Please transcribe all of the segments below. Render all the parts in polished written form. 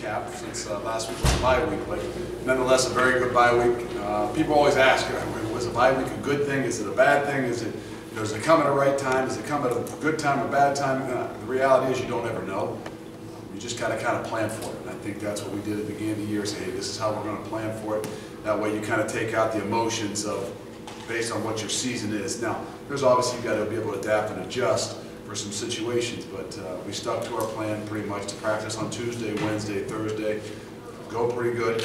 cap since last week was a bye week, but nonetheless a very good bye week. People always ask, was a bye week a good thing? Is it a bad thing? Is it, does it come at the right time? Does it come at a good time or bad time? The reality is you don't ever know. You just got to kind of plan for it. And I think that's what we did at the beginning of the year. Say, hey, this is how we're going to plan for it. That way you kind of take out the emotions of based on what your season is. Now, there's obviously you've got to be able to adapt and adjust for some situations, but we stuck to our plan pretty much to practice on Tuesday, Wednesday, Thursday, go pretty good,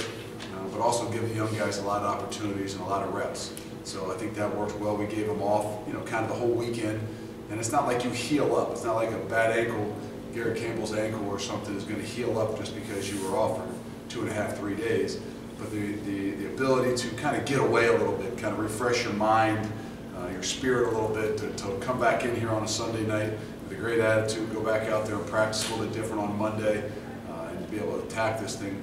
but also give the young guys a lot of opportunities and a lot of reps. So I think that worked well. We gave them off, kind of the whole weekend, and it's not like you heal up. It's not like a bad ankle, Garrett Campbell's ankle or something is going to heal up just because you were off for 2.5, 3 days. But the ability to kind of get away a little bit, kind of refresh your mind, your spirit a little bit, to come back in here on a Sunday night with a great attitude, go back out there and practice a little bit different on Monday, and to be able to attack this thing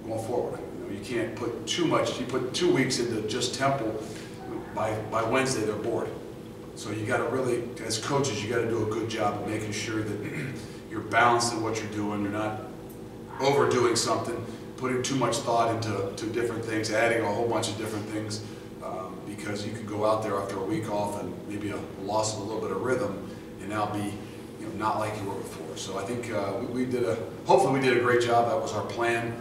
going forward. You can't put too much. You put 2 weeks into just Temple, by Wednesday they're bored. So you got to really, as coaches, you got to do a good job of making sure that you're balanced in what you're doing. You're not overdoing something, putting too much thought into different things, adding a whole bunch of different things. Because you could go out there after a week off and maybe a loss of a little bit of rhythm and now be not like you were before. So I think hopefully we did a great job. That was our plan.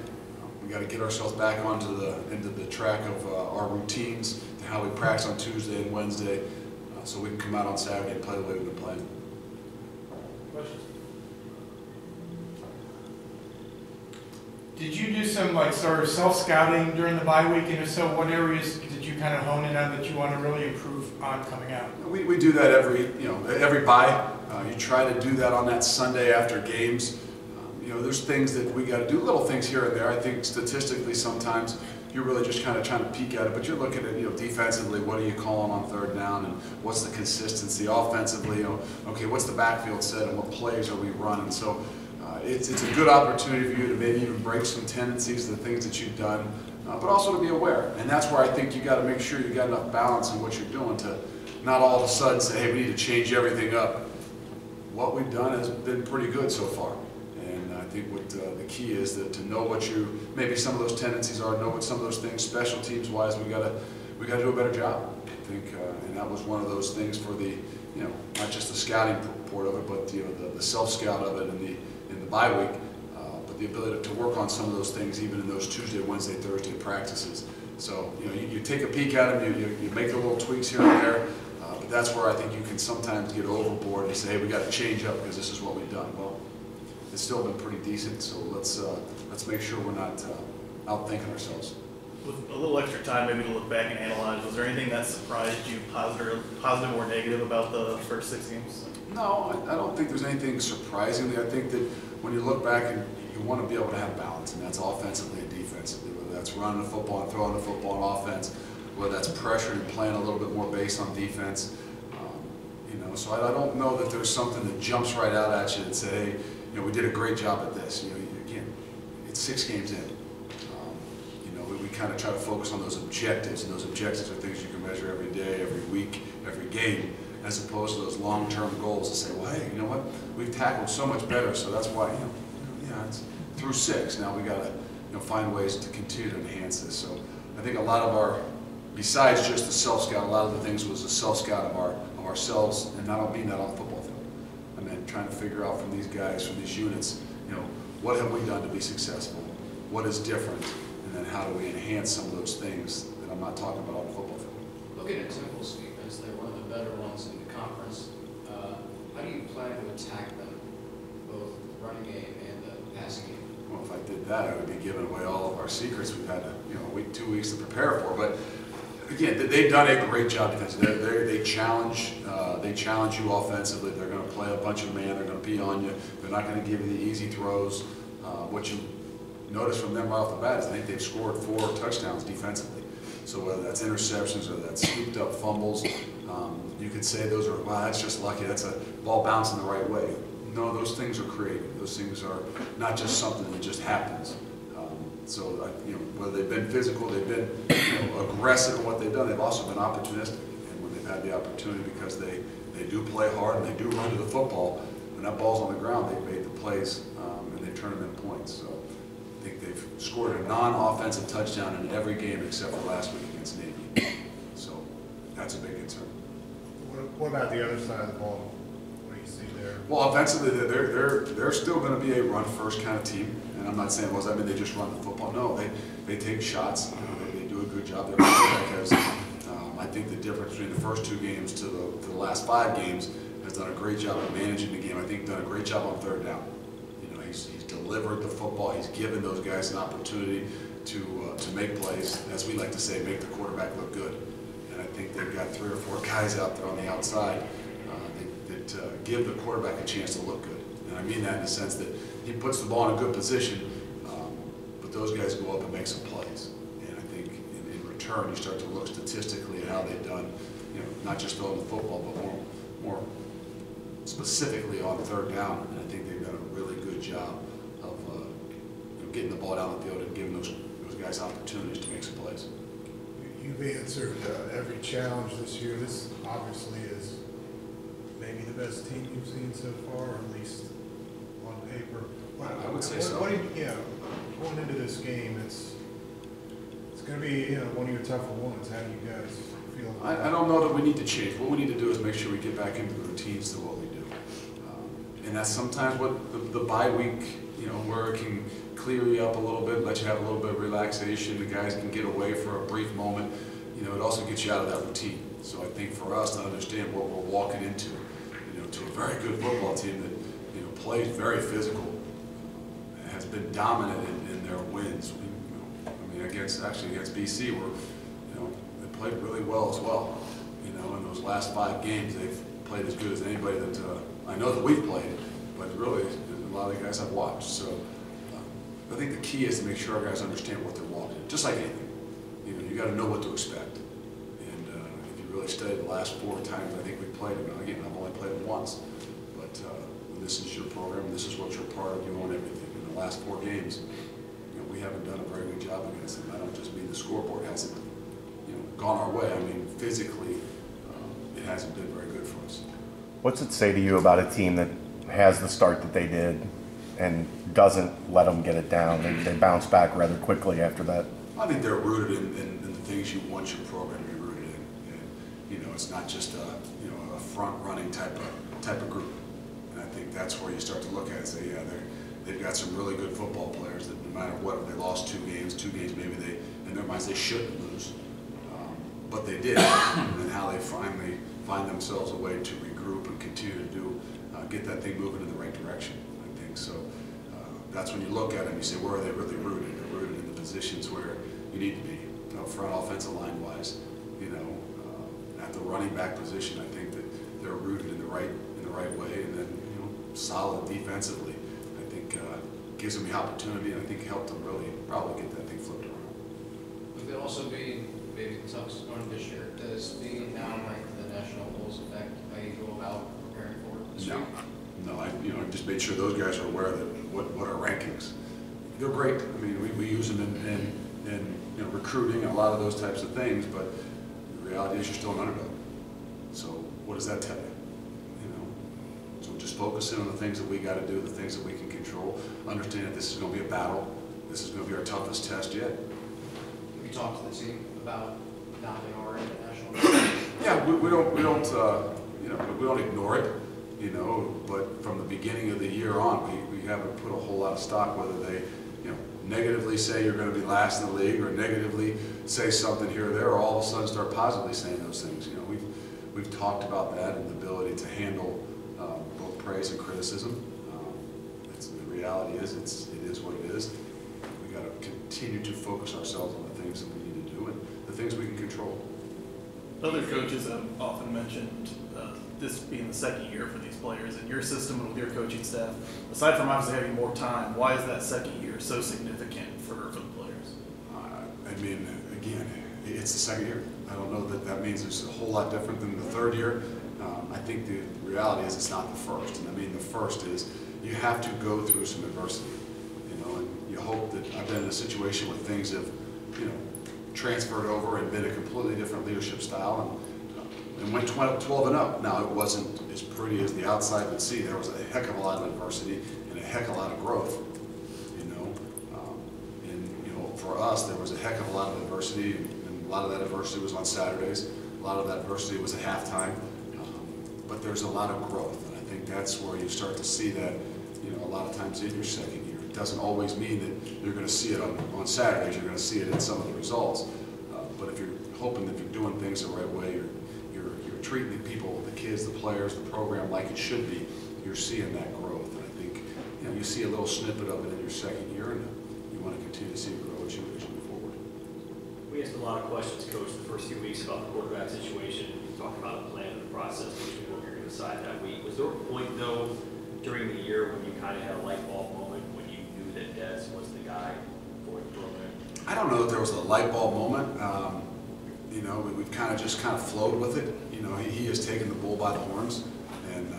We got to get ourselves back into the track of our routines, to how we practice on Tuesday and Wednesday, so we can come out on Saturday and play the way we've been playing. Questions? Did you do some sort of self-scouting during the bye week, and if so, what areas did you kind of hone in on that you want to really improve on coming out? We do that every bye. You try to do that on that Sunday after games. There's things that we got to do, little things here and there. I think statistically sometimes you're really just kind of trying to peek at it, but you're looking at defensively, what are you calling on third down, and what's the consistency offensively? Okay, what's the backfield set, and what plays are we running? So. It's a good opportunity for you to maybe even break some tendencies of the things that you've done, but also to be aware. And that's where I think you got to make sure you got enough balance in what you're doing to not all of a sudden say, hey, we need to change everything up. What we've done has been pretty good so far. And I think what the key is that to know what maybe some of those tendencies are, know what some of those things, special teams wise, we got to do a better job. I think, and that was one of those things for the, not just the scouting part of it, but the self-scout of it and the bye week, but the ability to work on some of those things even in those Tuesday, Wednesday, Thursday practices. So you take a peek at them, you make the little tweaks here and there, but that's where I think you can sometimes get overboard and say, hey, we got to change up because this is what we've done. Well, it's still been pretty decent, so let's make sure we're not outthinking ourselves. With a little extra time maybe to look back and analyze, was there anything that surprised you, positive or negative, about the first 6 games? No, I don't think there's anything surprisingly. I think that when you look back, and you want to be able to have balance, and that's offensively and defensively, whether that's running the football and throwing the football on offense, whether that's pressuring and playing a little bit more base on defense. So I don't know that there's something that jumps right out at you and say, hey, we did a great job at this. Again, it's 6 games in. We kind of try to focus on those objectives, and those objectives are things you can measure every day, every week, every game, as opposed to those long-term goals to say, well, hey, you know what? We've tackled so much better, so that's why, it's through 6. Now we got to, find ways to continue to enhance this. So I think a lot of our, besides just the self-scout, a lot of the things was a self-scout of ourselves, and I don't mean that on the football field. I mean trying to figure out from these guys, from these units, what have we done to be successful? What is different? And then how do we enhance some of those things that I'm not talking about on the football field? Looking at Temple's defense, they're one of the better ones in the conference. How do you plan to attack them, both the running game and the passing game? Well, if I did that, I would be giving away all of our secrets we've had a week, 2 weeks to prepare for. But again, they've done a great job defensively. They challenge you offensively. They're going to play a bunch of man. They're going to be on you. They're not going to give you the easy throws. What you notice from them right off the bat is I think they've scored 4 touchdowns defensively. So whether that's interceptions or that's scooped up fumbles, you could say those are, wow, that's just lucky. That's a ball bouncing the right way. No, those things are created. Those things are not just something that just happens. So whether they've been physical, they've been aggressive in what they've done, they've also been opportunistic. And when they've had the opportunity, because they do play hard and they do run to the football, when that ball's on the ground, they've made the plays and they turn them in points. So scored a non-offensive touchdown in every game except for last week against Navy. So that's a big concern. What about the other side of the ball? What do you see there? Well, offensively, they're still going to be a run-first kind of team. And I'm not saying, well, does that mean they just run the football? No, they take shots. They do a good job there. Because I think the difference between the first 2 games to the last 5 games has done a great job of managing the game. I think done a great job on third down. You know, he's delivered the football. He's given those guys an opportunity to make plays. As we like to say, make the quarterback look good. And I think they've got 3 or 4 guys out there on the outside that give the quarterback a chance to look good. And I mean that in the sense that he puts the ball in a good position, but those guys go up and make some plays. And I think in return, you start to look statistically at how they've done, you know, not just throwing the football, but more specifically on third down. And I think they've done a really good job of you know, getting the ball down the field and giving those guys opportunities to make some plays. You've answered every challenge this year. This obviously is maybe the best team you've seen so far, or at least on paper. I would say so. Yeah, going into this game, it's going to be, you know, one of your tougher ones. How do you guys feel? I don't know that we need to change. What we need to do is make sure we get back into the routines to what we do. And that's sometimes what the bye week, you know, where it can clear you up a little bit, let you have a little bit of relaxation. The guys can get away for a brief moment. You know, it also gets you out of that routine. So I think for us to understand what we're walking into, you know, to a very good football team that, you know, plays very physical, has been dominant in their wins. You know, I mean, against BC, where, you know, they played really well as well. You know, in those last 5 games, they've played as good as anybody that I know that we've played, but really a lot of the guys I've watched. So I think the key is to make sure our guys understand what they're walking in, just like anything. You know, you got to know what to expect. And if you really study the last 4 times I think we played them, again, I've only played them once, but when this is your program, this is what you're part of, you own everything. In the last 4 games, you know, we haven't done a very good job against them. I don't just mean the scoreboard hasn't, you know, gone our way. I mean, physically, it hasn't been very good for us. What's it say to you about a team that has the start that they did and doesn't let them get it down? They bounce back rather quickly after that. I think they're rooted in the things you want your program to be rooted in. And, you know, it's not just a front-running type of group. And I think that's where you start to look at it and say, yeah, they've got some really good football players that no matter what, if they lost 2 games maybe they, in their minds, they shouldn't lose. But they did. And then how they finally find themselves a way to regroup and continue to do, get that thing moving in the right direction, I think. So that's when you look at them, you say, where are they really rooted? They're rooted in the positions where you need to be, you know, front offensive line wise, you know, at the running back position. I think that they're rooted in the right way, and then, you know, solid defensively. I think gives them the opportunity, and I think helped them really probably get that thing flipped around. Would it also be maybe the toughest one this year? Does being now ranked in the national polls affect how you go about preparing for it this week? No, I just made sure those guys are aware that what our rankings. They're great. I mean, we use them in you know, recruiting and a lot of those types of things, but the reality is you're still an underdog. So what does that tell you? You know, so just focus in on the things that we got to do, the things that we can control. Understand that this is going to be a battle. This is going to be our toughest test yet. Have you talked to the team about now they are in the national polls? Yeah, we don't you know, we don't ignore it. You know, but from the beginning of the year on, we haven't put a whole lot of stock whether they, you know, negatively say you're going to be last in the league, or negatively say something here or there, or all of a sudden start positively saying those things. You know, we've talked about that and the ability to handle both praise and criticism. The reality is, it is what it is. We got to continue to focus ourselves on the things that we need to do and the things we can control. Other coaches have often mentioned this being the second year for these players in your system and with your coaching staff. Aside from obviously having more time, why is that second year so significant for the players? I mean, again, it's the second year. I don't know that means it's a whole lot different than the third year. I think the reality is it's not the first. And I mean, the first is you have to go through some adversity, you know, and you hope that I've been in a situation where things have, you know, transferred over and been a completely different leadership style and went 12-0. Now, it wasn't as pretty as the outside would see. There was a heck of a lot of adversity and a heck of a lot of growth, you know. And for us, there was a heck of a lot of adversity, and a lot of that adversity was on Saturdays. A lot of that adversity was at halftime, but there's a lot of growth, and I think that's where you start to see that, you know, a lot of times in your second year. It doesn't always mean that you're going to see it on Saturdays. You're going to see it in some of the results, but if you're hoping that you're doing things the right way, you're treating the people, the kids, the players, the program like it should be, you're seeing that growth. And I think, you know, you see a little snippet of it in your second year, and you want to continue to see it grow as you move forward. We asked a lot of questions, Coach, the first few weeks about the quarterback situation. You talked about a plan and the process, which is what you're going to decide that week. Was there a point, though, during the year when you kind of had a light bulb moment when you knew that Des was the guy for the program? I don't know that there was a light bulb moment. You know, we've kind of flowed with it. You know, he has taken the bull by the horns, and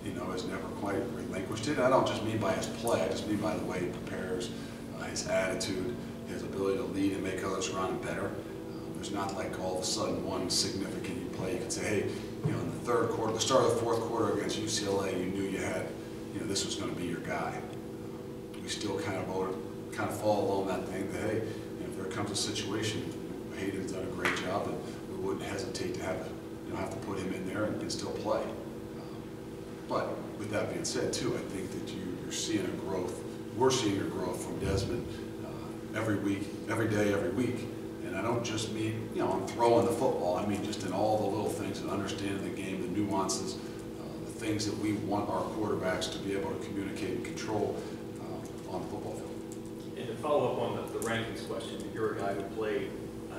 you know, has never quite relinquished it. I don't just mean by his play. I just mean by the way he prepares, his attitude, his ability to lead and make others around him better. There's not like all of a sudden one significant play you could say, hey, you know, in the third quarter, the start of the fourth quarter against UCLA, you knew you had, you know, this was going to be your guy. We still kind of fall along that thing that, hey, you know, if there comes a situation, Hayden's done a great job, and we wouldn't hesitate to have to put him in there and still play. But with that being said, too, I think that you're seeing a growth. We're seeing a growth from Desmond every week, every day, every week. And I don't just mean, you know, on throwing the football. I mean just in all the little things and understanding the game, the nuances, the things that we want our quarterbacks to be able to communicate and control on the football field. And to follow up on the rankings question, you're a guy who played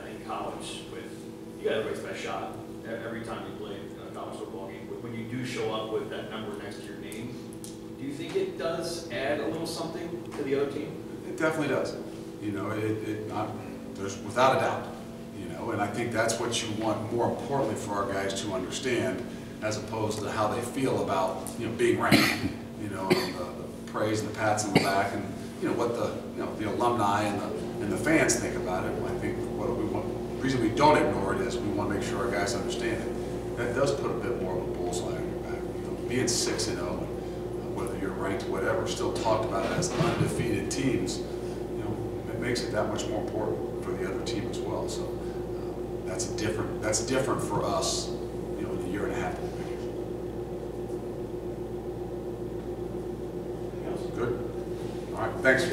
in college with, you got everybody's best shot every time you play a college football game. When you do show up with that number next to your name, do you think it does add a little something to the other team? It definitely does. You know, there's without a doubt. You know, and I think that's what you want more importantly for our guys to understand, as opposed to how they feel about, you know, being ranked. You know, the praise and the pats on the back, and you know what the alumni and the fans think about it. I think what we want. The reason we don't ignore it is we want to make sure our guys understand it. That does put a bit more of a bullseye on your back. You know, being 6-0, whether you're ranked whatever, still talked about as undefeated teams. You know, it makes it that much more important for the other team as well. So that's different for us. You know, in the year and a half that we've been here. Good. All right. Thanks.